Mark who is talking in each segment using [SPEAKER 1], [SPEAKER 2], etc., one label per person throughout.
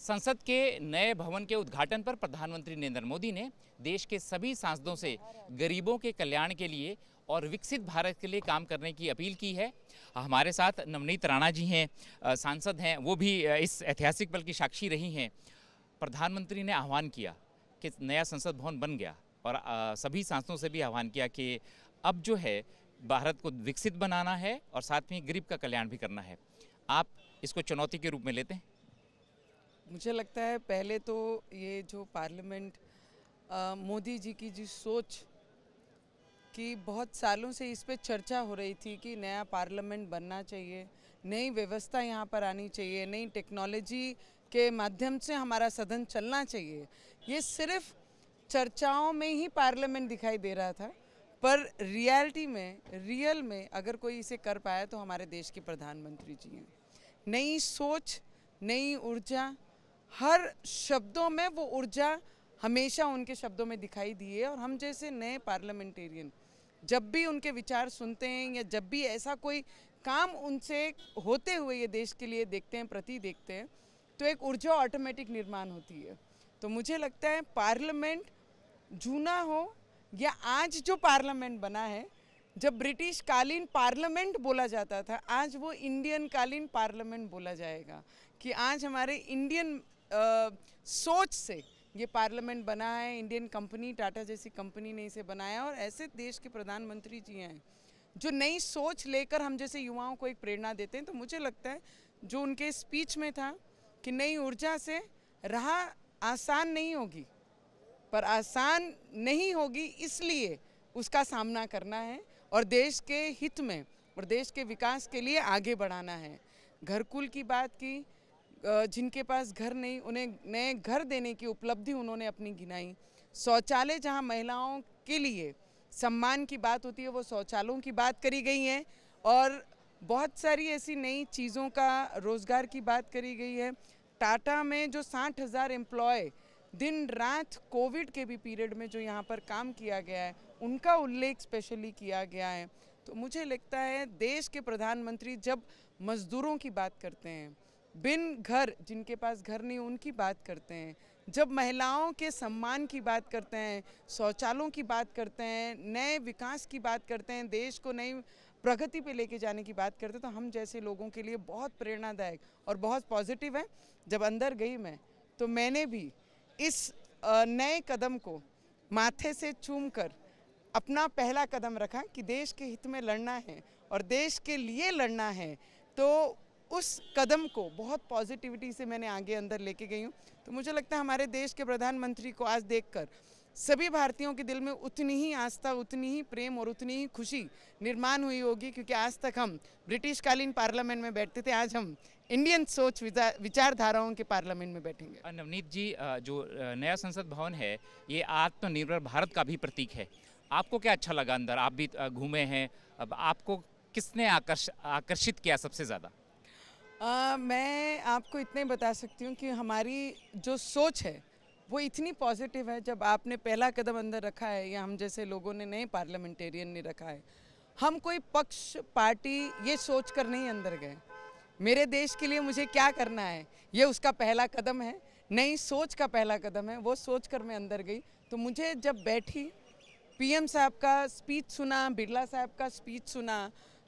[SPEAKER 1] संसद के नए भवन के उद्घाटन पर प्रधानमंत्री नरेंद्र मोदी ने देश के सभी सांसदों से गरीबों के कल्याण के लिए और विकसित भारत के लिए काम करने की अपील की है। हमारे साथ नवनीत राणा जी हैं, सांसद हैं, वो भी इस ऐतिहासिक पल की साक्षी रही हैं। प्रधानमंत्री ने आह्वान किया कि नया संसद भवन बन गया और सभी सांसदों से भी आह्वान किया कि अब जो है भारत को विकसित बनाना है और साथ में गरीब का कल्याण भी करना है। आप इसको चुनौती के रूप में लेते हैं?
[SPEAKER 2] मुझे लगता है पहले तो ये जो पार्लियामेंट मोदी जी की जिस सोच कि बहुत सालों से इस पे चर्चा हो रही थी कि नया पार्लियामेंट बनना चाहिए, नई व्यवस्था यहाँ पर आनी चाहिए, नई टेक्नोलॉजी के माध्यम से हमारा सदन चलना चाहिए। ये सिर्फ चर्चाओं में ही पार्लियामेंट दिखाई दे रहा था, पर रियल में अगर कोई इसे कर पाया तो हमारे देश के प्रधानमंत्री जी हैं। नई सोच, नई ऊर्जा, हर शब्दों में वो ऊर्जा हमेशा उनके शब्दों में दिखाई दी है। और हम जैसे नए पार्लियामेंटेरियन जब भी उनके विचार सुनते हैं या जब भी ऐसा कोई काम उनसे होते हुए ये देश के लिए देखते हैं, देखते हैं, तो एक ऊर्जा ऑटोमेटिक निर्माण होती है। तो मुझे लगता है पार्लियामेंट जूना हो या आज जो पार्लियामेंट बना है, जब ब्रिटिश कालीन पार्लियामेंट बोला जाता था, आज वो इंडियन कालीन पार्लियामेंट बोला जाएगा कि आज हमारे इंडियन सोच से ये पार्लियामेंट बना है। इंडियन कंपनी, टाटा जैसी कंपनी ने इसे बनाया और ऐसे देश के प्रधानमंत्री जी हैं जो नई सोच लेकर हम जैसे युवाओं को एक प्रेरणा देते हैं। तो मुझे लगता है जो उनके स्पीच में था कि नई ऊर्जा से राह आसान नहीं होगी, पर आसान नहीं होगी इसलिए उसका सामना करना है और देश के हित में और देश के विकास के लिए आगे बढ़ाना है। घरकुल की बात की, जिनके पास घर नहीं उन्हें नए घर देने की उपलब्धि उन्होंने अपनी गिनाई। शौचालय, जहां महिलाओं के लिए सम्मान की बात होती है, वो शौचालयों की बात करी गई है और बहुत सारी ऐसी नई चीज़ों का, रोज़गार की बात करी गई है। टाटा में जो 60,000 एम्प्लॉय दिन रात कोविड के भी पीरियड में जो यहाँ पर काम किया गया है, उनका उल्लेख स्पेशली किया गया है। तो मुझे लगता है देश के प्रधानमंत्री जब मज़दूरों की बात करते हैं, बिन घर, जिनके पास घर नहीं उनकी बात करते हैं, जब महिलाओं के सम्मान की बात करते हैं, शौचालयों की बात करते हैं, नए विकास की बात करते हैं, देश को नई प्रगति पे लेके जाने की बात करते हैं, तो हम जैसे लोगों के लिए बहुत प्रेरणादायक और बहुत पॉजिटिव है। जब अंदर गई मैं, तो मैंने भी इस नए कदम को माथे से चूम कर अपना पहला कदम रखा कि देश के हित में लड़ना है और देश के लिए लड़ना है। तो उस कदम को बहुत पॉजिटिविटी से मैंने आगे अंदर लेके गई हूँ। तो मुझे लगता है हमारे देश के प्रधानमंत्री को आज देखकर सभी भारतीयों के दिल में उतनी ही आस्था, उतनी ही प्रेम और उतनी ही खुशी निर्माण हुई होगी, क्योंकि आज तक हम ब्रिटिश कालीन पार्लियामेंट में बैठते थे, आज हम इंडियन सोच विचारधाराओं के पार्लियामेंट में बैठेंगे।
[SPEAKER 1] नवनीत जी, जो नया संसद भवन है, ये आत्मनिर्भर भारत का भी प्रतीक है। आपको क्या अच्छा लगा अंदर? आप भी घूमे हैं, अब आपको किसने आकर्षित किया सबसे ज़्यादा?
[SPEAKER 2] मैं आपको इतने बता सकती हूँ कि हमारी जो सोच है वो इतनी पॉजिटिव है। जब आपने पहला कदम अंदर रखा है या हम जैसे लोगों ने, नए पार्लियामेंटेरियन ने रखा है, हम कोई पक्ष, पार्टी ये सोच कर नहीं अंदर गए। मेरे देश के लिए मुझे क्या करना है, ये उसका पहला कदम है, नई सोच का पहला कदम है। वो सोच कर मैं अंदर गई। तो मुझे जब बैठी, पीएम साहब का स्पीच सुना, बिरला साहब का स्पीच सुना,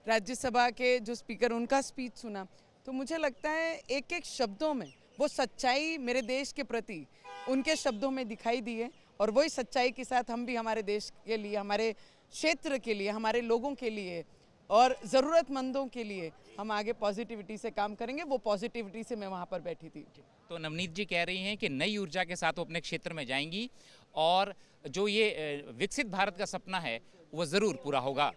[SPEAKER 2] राज्यसभा के जो स्पीकर उनका स्पीच सुना, तो मुझे लगता है एक एक शब्दों में वो सच्चाई मेरे देश के प्रति उनके शब्दों में दिखाई दी है। और वही सच्चाई के साथ हम भी हमारे देश के लिए, हमारे क्षेत्र के लिए, हमारे लोगों के लिए और ज़रूरतमंदों के लिए हम आगे पॉजिटिविटी से काम करेंगे। वो पॉजिटिविटी से मैं वहाँ पर बैठी थी।
[SPEAKER 1] तो नवनीत जी कह रही हैं कि नई ऊर्जा के साथ वो अपने क्षेत्र में जाएंगी और जो ये विकसित भारत का सपना है वो ज़रूर पूरा होगा।